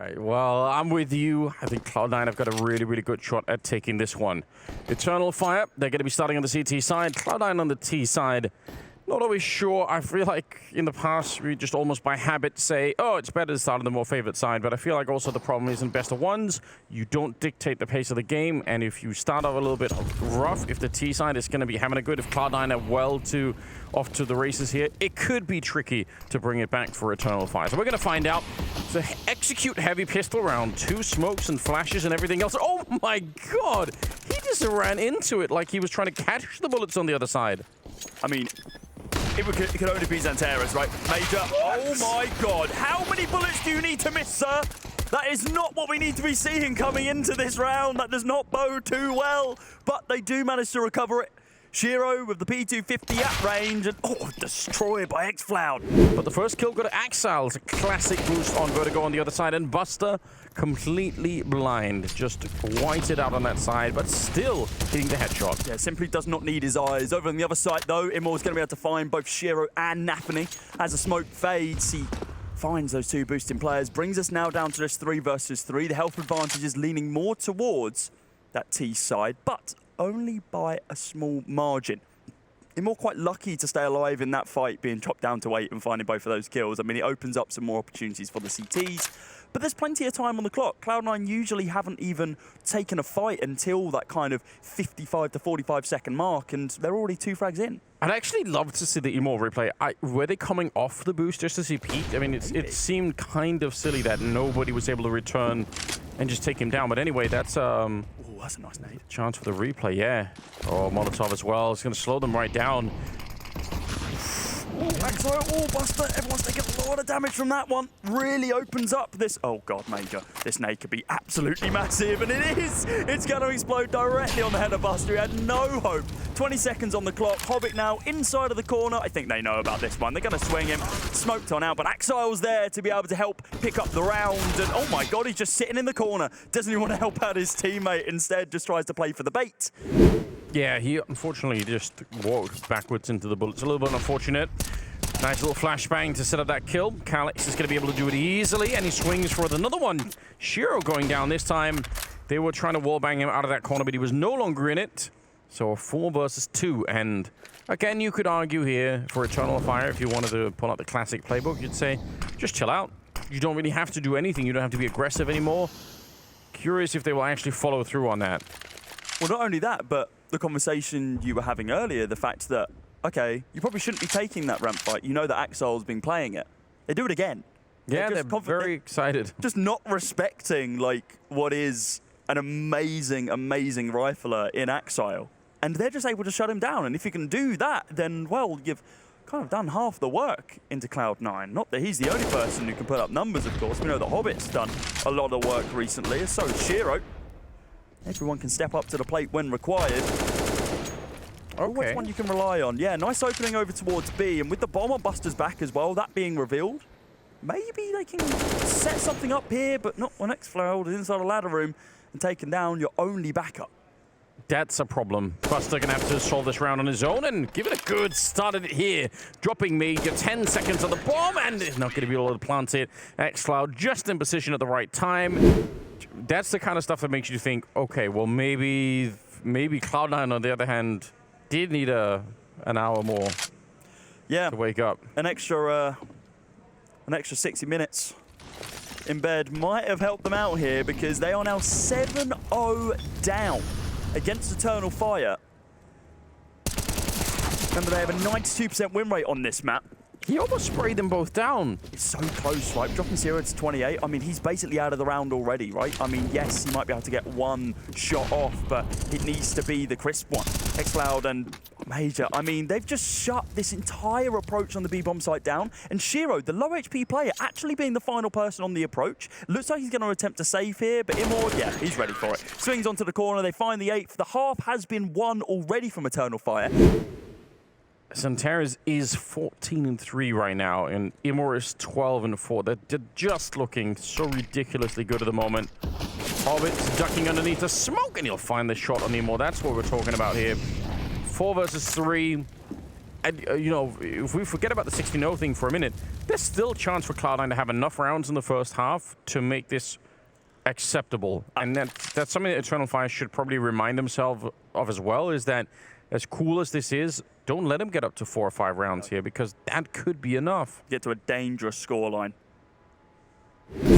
right, well, I'm with you. I think Cloud9 have got a really, really good shot at taking this one. Eternal Fire, they're going to be starting on the CT side. Cloud9 on the T side. Not always sure. I feel like in the past, we just almost by habit say, oh, it's better to start on the more favored side. But I feel like also the problem is in best of ones, you don't dictate the pace of the game. And if you start off a little bit rough, if the T side is going to be having a good, if Cloud9 are off to the races here, it could be tricky to bring it back for Eternal Fire. So we're going to find out. So execute heavy pistol round, 2 smokes and flashes and everything else. Oh my God! He just ran into it like he was trying to catch the bullets on the other side. I mean, it could only be XANTARES, right? Major. What? Oh my God. How many bullets do you need to miss, sir? That is not what we need to be seeing coming into this round. That does not bode too well. But they do manage to recover it. Shiro with the P250 at range, and destroyed by XFloud. But the first kill got to Axile. It's a classic boost on Vertigo on the other side, and Buster completely blind. Just whited out on that side, but still hitting the headshot. Yeah, simply does not need his eyes. Over on the other side, though, imoRR's going to be able to find both Shiro and Nafany. As the smoke fades, he finds those 2 boosting players. Brings us now down to this 3 versus 3. The health advantage is leaning more towards that T side, but only by a small margin. imoRR's quite lucky to stay alive in that fight, being chopped down to 8 and finding both of those kills. I mean, it opens up some more opportunities for the CTs, but there's plenty of time on the clock. Cloud9 usually haven't even taken a fight until that kind of 55 to 45 second mark, and they're already 2 frags in. I'd actually love to see the imoRRR replay. Were they coming off the boost just as he peaked? I mean, it seemed kind of silly that nobody was able to return and just take him down. But anyway, that's that's a nice nade. Chance for the replay, yeah. Oh, Molotov as well. It's going to slow them right down. Buster, everyone's taking a lot of damage from that one. Really opens up this. Oh God, Major. This nade could be absolutely massive, and it is. It's going to explode directly on the head of Buster. He had no hope. 20 seconds on the clock. Hobbit now inside of the corner. I think they know about this one. They're going to swing him. Smoked on out, but Axile's there to be able to help pick up the round. And oh my God, he's just sitting in the corner. Doesn't even want to help out his teammate. Instead, just tries to play for the bait. Yeah, he unfortunately just walked backwards into the bullets. A little bit unfortunate. Nice little flashbang to set up that kill. Calyx is going to be able to do it easily, and he swings for another one. Shiro going down this time. They were trying to wallbang him out of that corner, but he was no longer in it. So 4 versus 2, and again, you could argue here for Eternal Fire, if you wanted to pull out the classic playbook, you'd say, just chill out. You don't really have to do anything. You don't have to be aggressive anymore. Curious if they will actually follow through on that. Well, not only that, but the conversation you were having earlier, the fact that, okay, you probably shouldn't be taking that ramp fight. You know that Axile's been playing it. They do it again. Yeah, they're very excited. Just not respecting, like, what is an amazing, amazing rifler in Axile. And they're just able to shut him down. And if you can do that, then, well, you've kind of done half the work into Cloud9. Not that he's the only person who can put up numbers, of course. We know the Hobbit's done a lot of work recently, so has Shiro. Everyone can step up to the plate when required. Okay. Which one you can rely on? Yeah, nice opening over towards B, and with the bomb on Buster's back as well, that being revealed, maybe they can set something up here, but not when XFloud is inside a ladder room and taken down your only backup. That's a problem. Buster gonna have to solve this round on his own and give it a good start at it here. Dropping Major 10 seconds on the bomb, and it's not gonna be able to plant it. XCloud just in position at the right time. That's the kind of stuff that makes you think, okay, well maybe Cloud9 on the other hand did need an hour more to wake up. An extra 60 minutes in bed might have helped them out here, because they are now 7-0 down against Eternal Fire. Remember, they have a 92% win rate on this map. He almost sprayed them both down. It's so close, right? Dropping 0 to 28. I mean, he's basically out of the round already, right? I mean, yes, he might be able to get one shot off, but it needs to be the crisp one. XCloud and Major, I mean, they've just shut this entire approach on the B-bomb site down. And Shiro, the low HP player, actually being the final person on the approach. Looks like he's going to attempt to save here, but imoRRR, yeah, he's ready for it. Swings onto the corner. They find the 8th. The half has been won already from Eternal Fire. XANTARES is 14-3 right now, and imoRRR is 12-4. They're just looking so ridiculously good at the moment. Hobbit's ducking underneath the smoke, and he'll find the shot on imoRRR. That's what we're talking about here. 4 versus 3. And, you know, if we forget about the 16-0 thing for a minute, there's still a chance for Cloud9 to have enough rounds in the first half to make this acceptable. And that's something that Eternal Fire should probably remind themselves of as well, is that as cool as this is, don't let them get up to 4 or 5 rounds here, because that could be enough. Get to a dangerous scoreline. Be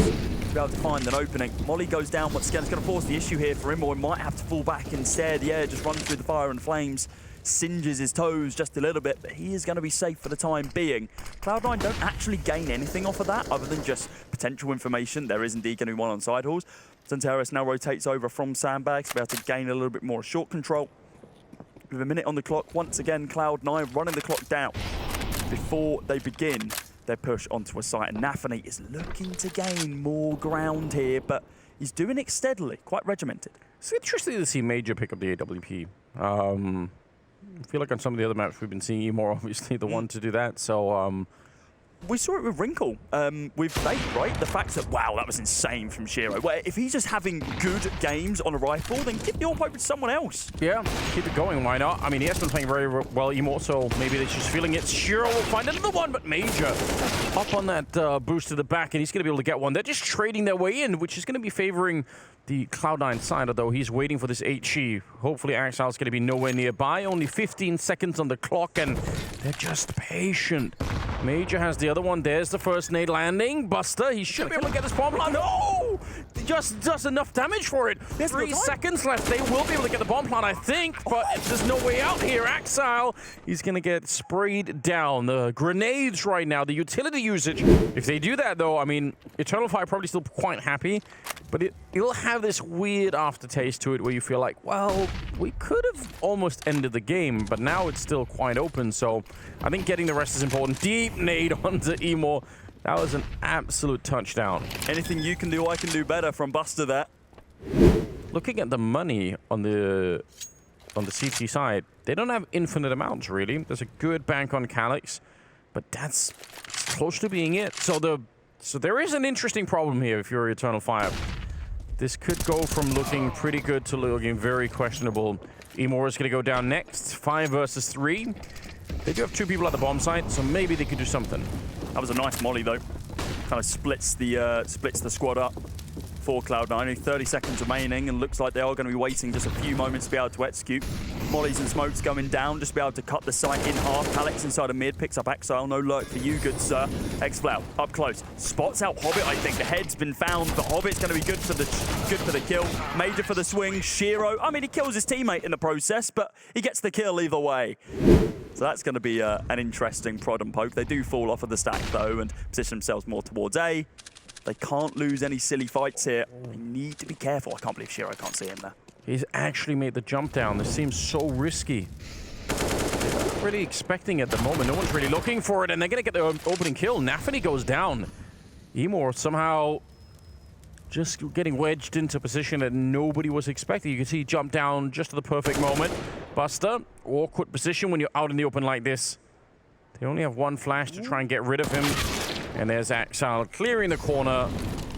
able to find an opening. Molly goes down once again. It's going to force the issue here for him, or he might have to fall back instead. Yeah, just runs through the fire and flames, singes his toes just a little bit, but he is going to be safe for the time being. Cloud9 don't actually gain anything off of that other than just potential information. There is indeed going to be one on side halls. XANTARES now rotates over from sandbags to be able to gain a little bit more short control. With a minute on the clock, once again, Cloud9 running the clock down before they begin their push onto a site. And Nafany is looking to gain more ground here, but he's doing it steadily, quite regimented. It's interesting to see Major pick up the AWP. I feel like on some of the other maps we've been seeing imoRR obviously the one to do that. So we saw it with Wrinkle, with Fate, right? The fact that, wow, that was insane from Shiro. Where if he's just having good games on a rifle, then give the AWP over to someone else. Yeah, keep it going, why not? I mean, he has been playing very well, imo, so maybe they're just feeling it. Shiro will find another one, but Major up on that boost to the back, and he's going to be able to get one. They're just trading their way in, which is going to be favoring the Cloud9 side, although he's waiting for this HE. Hopefully Axile's going to be nowhere nearby. Only 15 seconds on the clock, and they're just patient. Major has the other one. There's the first nade landing. Buster, he should be able to get this bomb plant. No! Just does enough damage for it. There's 3 seconds left. They will be able to get the bomb plant, I think, but there's no way out here. Axile, he's going to get sprayed down. The grenades right now, the utility usage. If they do that, though, I mean, Eternal Fire probably still quite happy, but it'll have this weird aftertaste to it where you feel like, well, we could have almost ended the game, but now it's still quite open, so I think getting the rest is important. Deep nade onto imo. That was an absolute touchdown. Anything you can do, I can do better from Buster there. Looking at the money on the CT side, they don't have infinite amounts, really. There's a good bank on Calyx, but that's close to being it. So there is an interesting problem here if you're Eternal Fire. This could go from looking pretty good to looking very questionable. imoRR is going to go down next. 5 versus 3. They do have 2 people at the bomb site, so maybe they could do something. That was a nice molly, though. Kind of splits the squad up for Cloud9. Only 30 seconds remaining, and looks like they are going to be waiting just a few moments to be able to execute. Mollies and smokes going down, just be able to cut the site in half. Calyx inside of mid, picks up Exile. No lurk for you, good sir. X-Flow up close. Spots out Hobbit, I think. The head's been found, but Hobbit's going to be good for the kill. Major for the swing. Shiro, I mean, he kills his teammate in the process, but he gets the kill either way. So that's going to be an interesting prod and poke. They do fall off of the stack, though, and position themselves more towards A. They can't lose any silly fights here. They need to be careful. I can't believe Shiro can't see him there. He's actually made the jump down. This seems so risky. They're not really expecting it at the moment. No one's really looking for it, and they're going to get the opening kill. Nafany goes down. imoRR somehow just getting wedged into a position that nobody was expecting. You can see he jump down just at the perfect moment. Buster, awkward position when you're out in the open like this. They only have 1 flash to try and get rid of him. And there's Axile clearing the corner.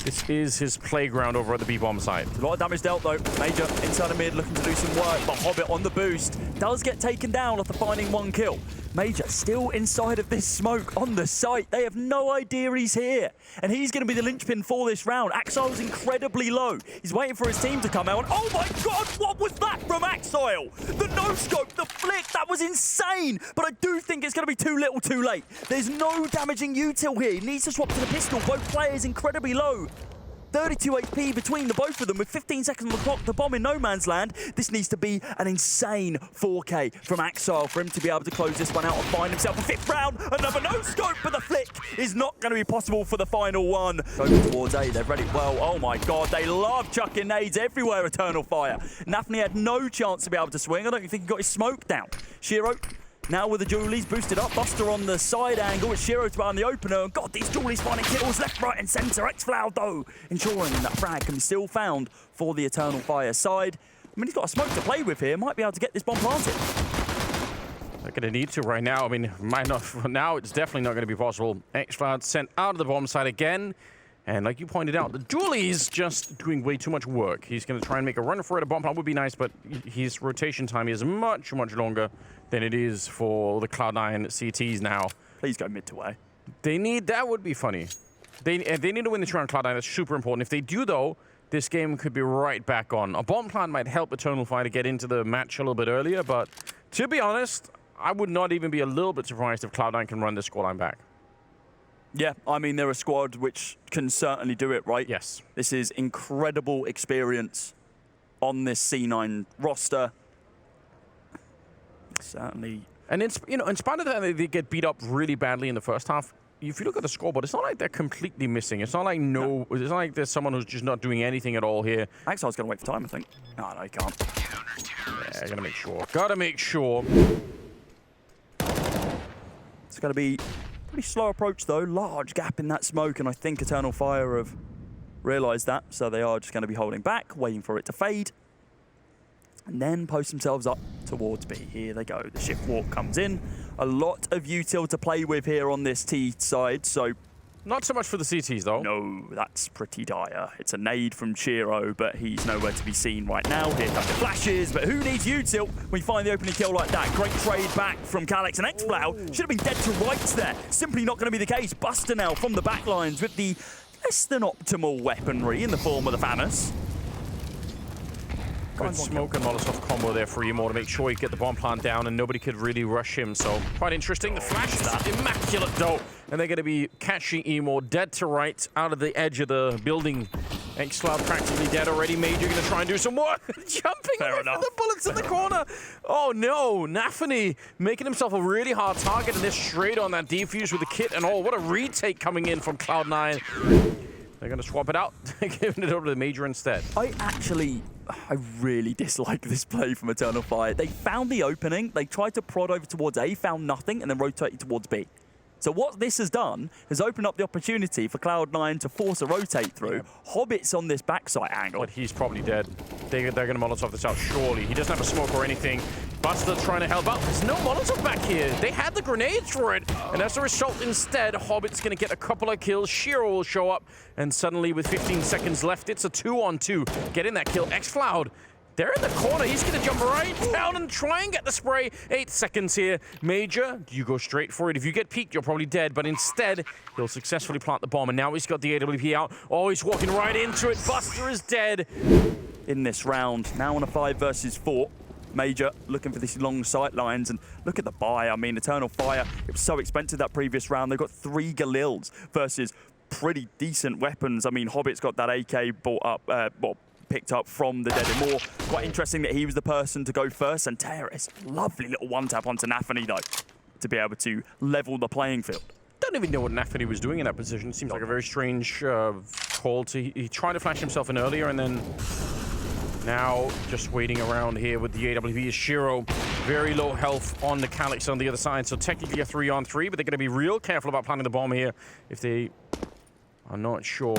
This is his playground over at the B-bomb side. A lot of damage dealt, though. Major inside of mid looking to do some work, but Hobbit on the boost does get taken down after finding 1 kill. Major still inside of this smoke on the site. They have no idea he's here. And he's going to be the linchpin for this round. Axile's incredibly low. He's waiting for his team to come out. And oh my God, what was that from Axile? The no-scope, the flick, that was insane. But I do think it's going to be too little too late. There's no damaging util here. He needs to swap to the pistol. Both players incredibly low. 32 HP between the both of them with 15 seconds on the clock, the bomb in no man's land. This needs to be an insane 4K from Axile for him to be able to close this one out and find himself a 5th round. Another no-scope, but the flick is not going to be possible for the final one. Over towards A, they're ready. Well, oh my God, they love chucking nades everywhere, Eternal Fire. Nafany had no chance to be able to swing. I don't think he got his smoke down. Shiro now with the Julies boosted up. Buster on the side angle. It's Shiro to on the opener. And God, these Julies finding kills left, right, and centre. X-Flow, though, ensuring that frag can be still found for the Eternal Fire side. I mean, he's got a smoke to play with here. Might be able to get this bomb planted. They're going to need to right now. I mean, might not. Now it's definitely not going to be possible. X-Flow sent out of the bomb site again. And like you pointed out, the dually is just doing way too much work. He's going to try and make a run for it. A bomb plant would be nice, but his rotation time is much, much longer than it is for the Cloud9 CTs now. Please go mid to A. They need, that would be funny. They need to win this round, Cloud9. That's super important. If they do, though, this game could be right back on. A bomb plant might help Eternal Fire to get into the match a little bit earlier, but to be honest, I would not even be a little bit surprised if Cloud9 can run this scoreline back. Yeah, I mean, they're a squad which can certainly do it, right? Yes. This is incredible experience on this C9 roster. Certainly. And in spite of that, they get beat up really badly in the first half. If you look at the scoreboard, it's not like they're completely missing. It's not like it's not like there's someone who's just not doing anything at all here. Exile's going to wait for time, I think. No, he can't. Yeah, gotta make sure. Gotta make sure. It's going to be a pretty slow approach, though. Large gap in that smoke, and I think Eternal Fire have realised that. So they are just going to be holding back, waiting for it to fade. And then post themselves up towards B. Here they go. The shift walk comes in. A lot of util to play with here on this T side, so... Not so much for the CTs, though. No, that's pretty dire. It's a nade from Shiro, but he's nowhere to be seen right now. Here come the flashes, but who needs util when you find the opening kill like that? Great trade back from Calyx, and XCloud should have been dead to rights there. Simply not going to be the case. Buster now from the backlines with the less than optimal weaponry in the form of the Famous. Good smoke and Molotov combo there for imoRR to make sure he get the bomb plant down and nobody could really rush him. So quite interesting. The flash is immaculate though. And they're going to be catching imoRR dead to right out of the edge of the building. XCloud practically dead already. Major going to try and do some work. Jumping away from the bullets in the corner. Oh no, Nafany making himself a really hard target and they're straight on that defuse with the kit and all. What a retake coming in from Cloud9. They're going to swap it out, giving it over to the Major instead. I really dislike this play from Eternal Fire. They found the opening, they tried to prod over towards A, found nothing, and then rotated towards B. So what this has done is opened up the opportunity for Cloud9 to force a rotate through. Yeah. Hobbit's on this backside angle. But he's probably dead. They're going to Molotov this out, surely. He doesn't have a smoke or anything. Buster trying to help out. There's no Molotov back here. They had the grenades for it. And as a result, instead, Hobbit's going to get a couple of kills. Shiro will show up. And suddenly, with 15 seconds left, it's a 2-on-2. Getting that kill. XCloud. They're in the corner. He's going to jump right down and try and get the spray. 8 seconds here. Major, you go straight for it. If you get peeked, you're probably dead. But instead, he'll successfully plant the bomb. And now he's got the AWP out. Oh, he's walking right into it. Buster is dead. In this round, now on a 5 versus 4. Major looking for these long sight lines. And look at the buy. I mean, Eternal Fire, it was so expensive that previous round. They've got 3 Galils versus pretty decent weapons. I mean, Hobbit's got that AK bought up, picked up from the dead imoRR. Quite interesting that he was the person to go first. And XANTARES, lovely little one-tap onto Nafany, though, to be able to level the playing field. Don't even know what Nafany was doing in that position. Seems like a very strange call. He tried to flash himself in earlier, and then now just waiting around here with the AWP is Shiro. Very low health on the Calyx on the other side. So technically a 3-on-3, but they're going to be real careful about planting the bomb here if they are not sure.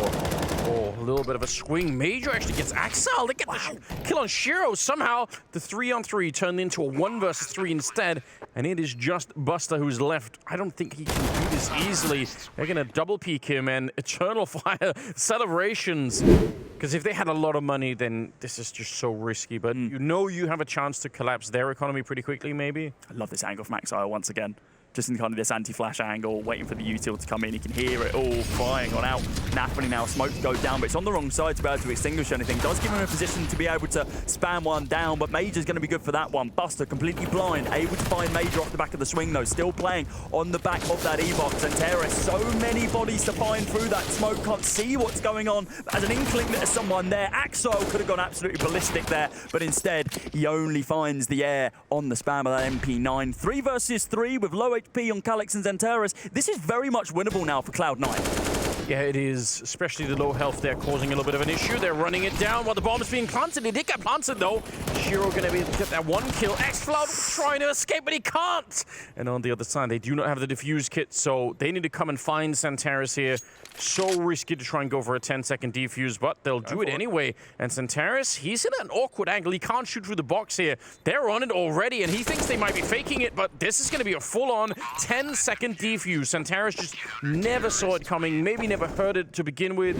Oh, a little bit of a swing. Major actually gets Axel. They get the kill on Shiro. Somehow, the 3-on-3 turned into a 1 versus 3 instead. And it is just Buster who's left. I don't think he can do this easily. They're going to double peek him and Eternal Fire celebrations. Because if they had a lot of money, then this is just so risky. But you know you have a chance to collapse their economy pretty quickly, maybe. I love this angle from Axel once again. Just in kind of this anti-flash angle, waiting for the util to come in. He can hear it all flying on out. Nafany now, smoke goes down, but it's on the wrong side to be able to extinguish anything. Does give him a position to be able to spam one down, but Major's going to be good for that one. Buster completely blind, able to find Major off the back of the swing though. Still playing on the back of that E-box. And XANTARES, so many bodies to find through that smoke. Can't see what's going on. As an inkling that there's someone there. Axel could have gone absolutely ballistic there, but instead he only finds the air on the spam of that MP9. 3 versus 3 with low HP on Calyx and XANTARES. This is very much winnable now for Cloud9. Yeah, it is, especially the low health there causing a little bit of an issue. They're running it down while the bomb is being planted. It did get planted though. Shiro going to be able to get that 1 kill. XCloud trying to escape, but he can't. And on the other side, they do not have the defuse kit, so they need to come and find XANTARES here. So risky to try and go for a 10-second defuse, but they'll do it anyway. And XANTARES, he's in an awkward angle. He can't shoot through the box here. They're on it already, and he thinks they might be faking it, but this is going to be a full-on 10-second defuse. XANTARES just never saw it coming, maybe never never heard it to begin with.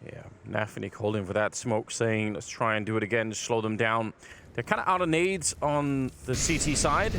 Yeah, Nafnik holding for that smoke, saying, let's try and do it again to slow them down. They're kind of out of nades on the CT side.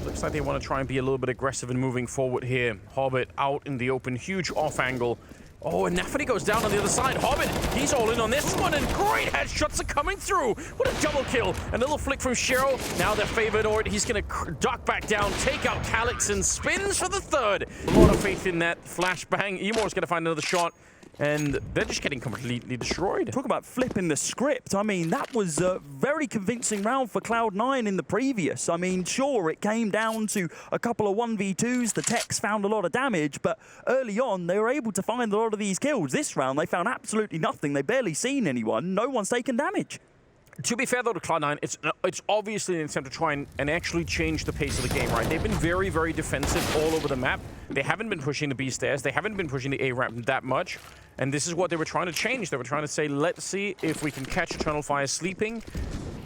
Looks like they want to try and be a little bit aggressive and moving forward here. Hobbit out in the open, huge off angle. Oh, and Nafani goes down on the other side. Hobbit, he's all in on this one, and great headshots are coming through. What a double kill. A little flick from Shiro. Now they're favored, or he's going to duck back down, take out Calyx, and spins for the third. A lot of faith in that flashbang. imoRR's going to find another shot. And they're just getting completely destroyed. Talk about flipping the script. I mean, that was a very convincing round for Cloud9 in the previous. I mean, sure, it came down to a couple of 1v2s. The techs found a lot of damage, but early on, they were able to find a lot of these kills. This round, they found absolutely nothing. They barely seen anyone. No one's taken damage. To be fair, though, to Cloud9, it's obviously an attempt to try and actually change the pace of the game, right? They've been very, very defensive all over the map. They haven't been pushing the B stairs. They haven't been pushing the A ramp that much. And this is what they were trying to change. They were trying to say, let's see if we can catch Eternal Fire sleeping.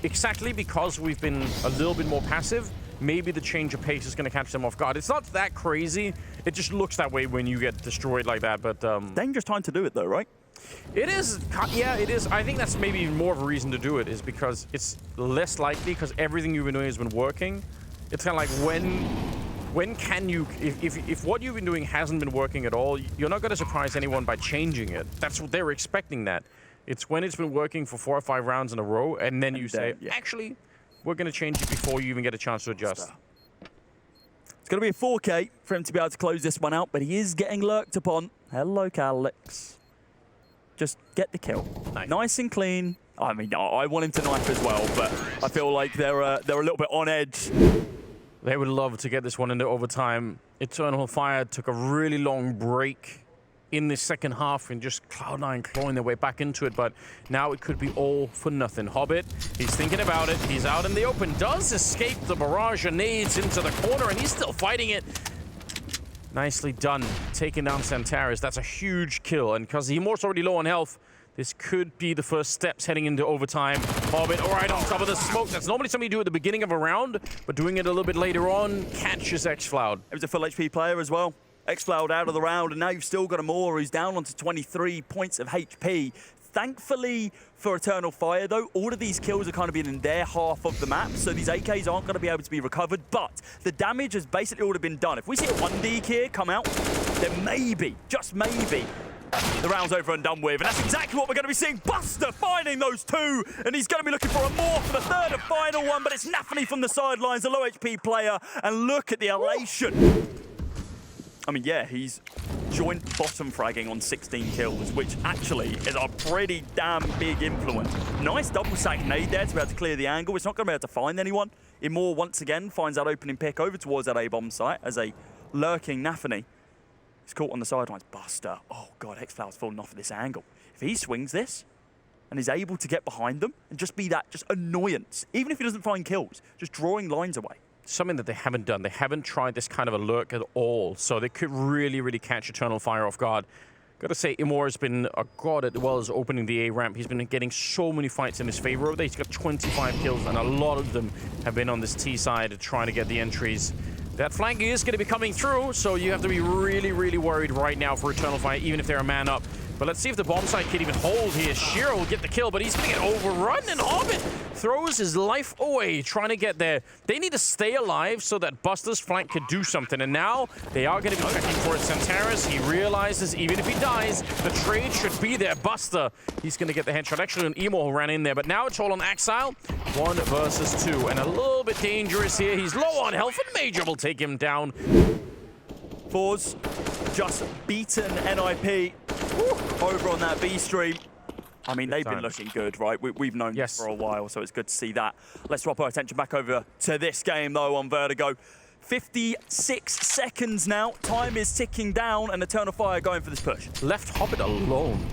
Exactly because we've been a little bit more passive, maybe the change of pace is going to catch them off guard. It's not that crazy. It just looks that way when you get destroyed like that. But dangerous time to do it, though, right? It is, yeah, it is. I think that's maybe more of a reason to do it, is because it's less likely, because everything you've been doing has been working. It's kind of like when can you, if what you've been doing hasn't been working at all, you're not going to surprise anyone by changing it. That's what they're expecting that. It's when it's been working for 4 or 5 rounds in a row, and then you say, yeah, actually, we're going to change it before you even get a chance to adjust. It's going to be a 4K for him to be able to close this one out, but he is getting lurked upon. Hello, Calyx. Just get the kill. Nice and clean. I mean, I want him to knife as well, but I feel like they're a little bit on edge. They would love to get this one into overtime. Eternal Fire took a really long break in the second half and just Cloud9 clawing their way back into it, but now it could be all for nothing. Hobbit, he's thinking about it. He's out in the open, does escape the barrage of nades into the corner, and he's still fighting it. Nicely done, taking down XANTARES. That's a huge kill, and because imoRR's already low on health, this could be the first steps heading into overtime. Hobbit, all right, on top of the smoke. That's normally something you do at the beginning of a round, but doing it a little bit later on catches xFloud. It was a full HP player as well. xFloud out of the round, and now you've still got imoRRR who's down onto 23 points of HP. Thankfully for Eternal Fire, though, all of these kills are kind of been in their half of the map, so these AKs aren't going to be able to be recovered, but the damage has basically already been done. If we see a 1D here come out, then maybe, just maybe, the round's over and done with, and that's exactly what we're going to be seeing. Buster finding those two, and he's going to be looking for a more for the third and final one, but it's Nafani from the sidelines, a low HP player, and look at the elation. I mean, yeah, he's joint bottom fragging on 16 kills, which actually is a pretty damn big influence. Nice double sack nade there to be able to clear the angle. It's not going to be able to find anyone. imoRRR once again finds that opening pick over towards that A-bomb site as a lurking Nafani. He's caught on the sidelines. Buster. Oh, God, xFloud's falling off of this angle. If he swings this and is able to get behind them and just be that just annoyance, even if he doesn't find kills, just drawing lines away. Something that they haven't done. They haven't tried this kind of a lurk at all, so they could really, really catch Eternal Fire off guard. Got to say, imoRRR has been a god as well as opening the A ramp. He's been getting so many fights in his favor over there. He's got 25 kills, and a lot of them have been on this T side trying to get the entries. That flanking is going to be coming through, so you have to be really, really worried right now for Eternal Fire, even if they're a man up. But let's see if the bomb site can even hold here. Shiro will get the kill, but he's going to get overrun, and Hobbit throws his life away trying to get there. They need to stay alive so that Buster's flank could do something, and now they are going to be checking for XANTARES. He realizes even if he dies, the trade should be there. Buster, he's going to get the headshot. Actually, an imoRRR ran in there, but now it's all on Exile. 1 versus 2, and a little bit dangerous here. He's low on health, and Major will take him down. Fours just beaten NIP over on that B stream. I mean, they've been looking good, right? We've known this for a while, so it's good to see that. Let's drop our attention back over to this game, though, on Vertigo. 56 seconds now. Time is ticking down, and Eternal Fire going for this push. Left Hobbit alone.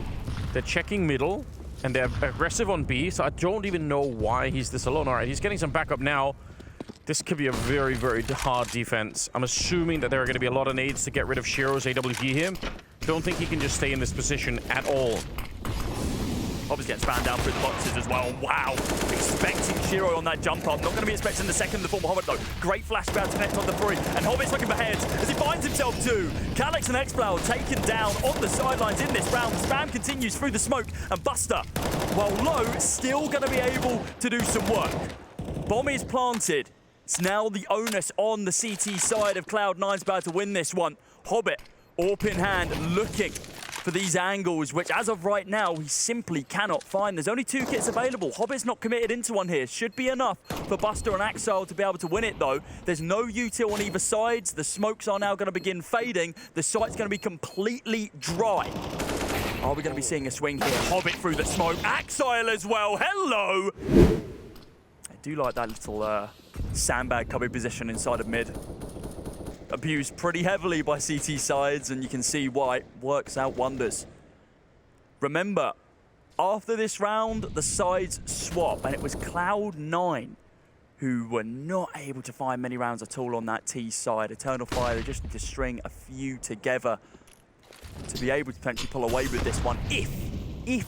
They're checking middle, and they're aggressive on B, so I don't even know why he's this alone. All right, he's getting some backup now. This could be a very, very hard defense. I'm assuming that there are going to be a lot of nades to get rid of Shiro's AWP here. Don't think he can just stay in this position at all. Hobbit's getting spanned down through the boxes as well. Wow, expecting Shiro on that jump up. Not going to be expecting the second, the former Hobbit though. Great flashback to connect on the 3. And Hobbit's looking for heads as he finds himself 2. Calyx and XPlow taken down on the sidelines in this round. The spam continues through the smoke. And Buster, while low, still going to be able to do some work. Bomb is planted. It's now the onus on the CT side of Cloud9's about to win this one. Hobbit, AWP in hand, looking for these angles, which as of right now, he simply cannot find. There's only 2 kits available. Hobbit's not committed into one here. Should be enough for Buster and Axile to be able to win it, though. There's no util on either side. The smokes are now going to begin fading. The site's going to be completely dry. Are we going to be seeing a swing here? Hobbit through the smoke. Axile as well. Hello! I do like that little sandbag cubby position inside of mid. Abused pretty heavily by CT sides, and you can see why it works out wonders. Remember, after this round, the sides swap, and it was Cloud9 who were not able to find many rounds at all on that T side. Eternal Fire, they just need to string a few together to be able to potentially pull away with this one. If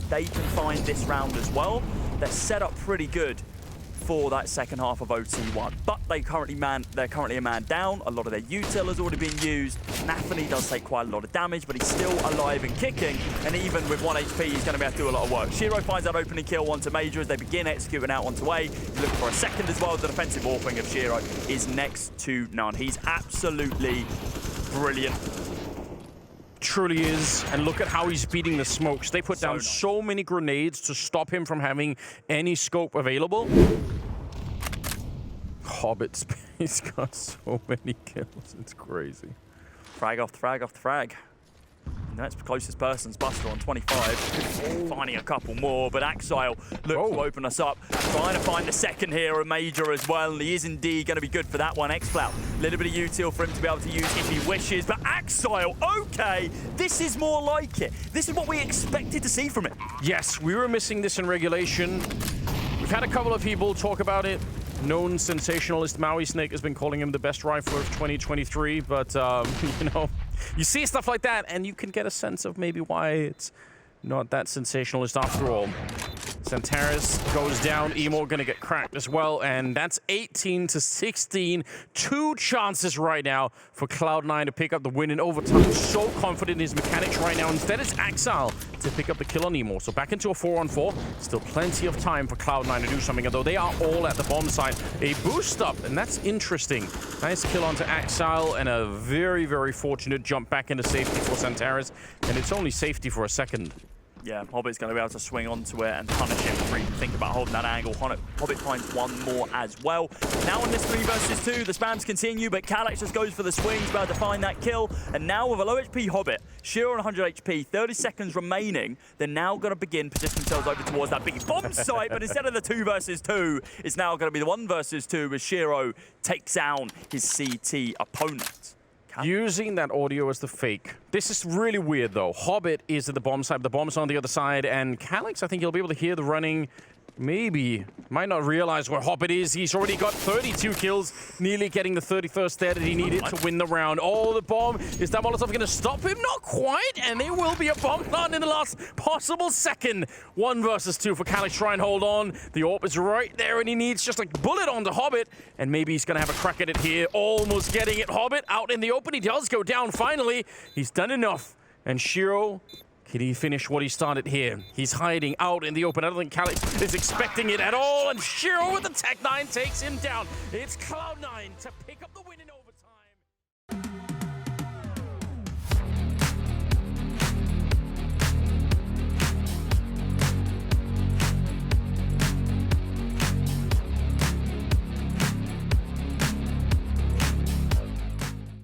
they can find this round as well, they're set up pretty good for that second half of OT1. But they're currently a man down. A lot of their util has already been used. Nafany does take quite a lot of damage, but he's still alive and kicking. And even with 1 HP, he's going to be able to do a lot of work. Shiro finds that opening kill onto Major as they begin executing out onto A. He's looking for a second as well. The defensive warping of Shiro is next to none. He's absolutely brilliant. Truly is, and look at how he's beating the smokes. They put down so many grenades to stop him from having any scope available. Hobbit's, he's got so many kills, it's crazy. Frag off the frag off the frag. And that's the closest person's Buster on 25. Finding a couple more, but Axile looks to open us up. Trying to find the second here, a Major as well, and he is indeed going to be good for that one. XPlow, a little bit of util for him to be able to use if he wishes, but Axile, okay, this is more like it. This is what we expected to see from it. Yes, we were missing this in regulation. We've had a couple of people talk about it. Known sensationalist Maui Snake has been calling him the best rifler of 2023, but, you know, you see stuff like that, and you can get a sense of maybe why it's not that sensationalist after all. XANTARES goes down, imoRR gonna get cracked as well, and that's 18-16. 2 chances right now for Cloud9 to pick up the win in overtime. So confident in his mechanics right now. Instead, it's Axile to pick up the kill on imoRR. So back into a 4-on-4. Still plenty of time for Cloud9 to do something, although they are all at the bomb site. A boost up, and that's interesting. Nice kill onto Axile, and a very, very fortunate jump back into safety for XANTARES, and it's only safety for a second. Yeah, Hobbit's going to be able to swing onto it and punish him for even thinking about holding that angle. Hobbit finds one more as well. Now on this 3 versus 2, the spams continue, but Calyx just goes for the swings, about to find that kill. And now with a low HP Hobbit, Shiro on 100 HP, 30 seconds remaining, they're now going to begin positioning themselves over towards that big bomb site, but instead of the 2 versus 2, it's now going to be the 1 versus 2 as Shiro takes down his CT opponent. Using that audio as the fake. This is really weird, though. Hobbit is at the bomb side, the bomb's on the other side, and Calyx, I think he'll be able to hear the running. Maybe. Might not realize where Hobbit is. He's already got 32 kills, nearly getting the 31st there that he needed to win the round. Oh, the bomb. Is that Molotov going to stop him? Not quite, and there will be a bomb plant in the last possible second. 1 versus 2 for Calyx. Try and hold on. The AWP is right there, and he needs just a bullet on the Hobbit, and maybe he's going to have a crack at it here. Almost getting it. Hobbit out in the open. He does go down finally. He's done enough. And Shiro, can he finish what he started here? He's hiding out in the open. I don't think Calyx is expecting it at all. And Shiro with the Tech 9 takes him down. It's Cloud9 to pick up the win.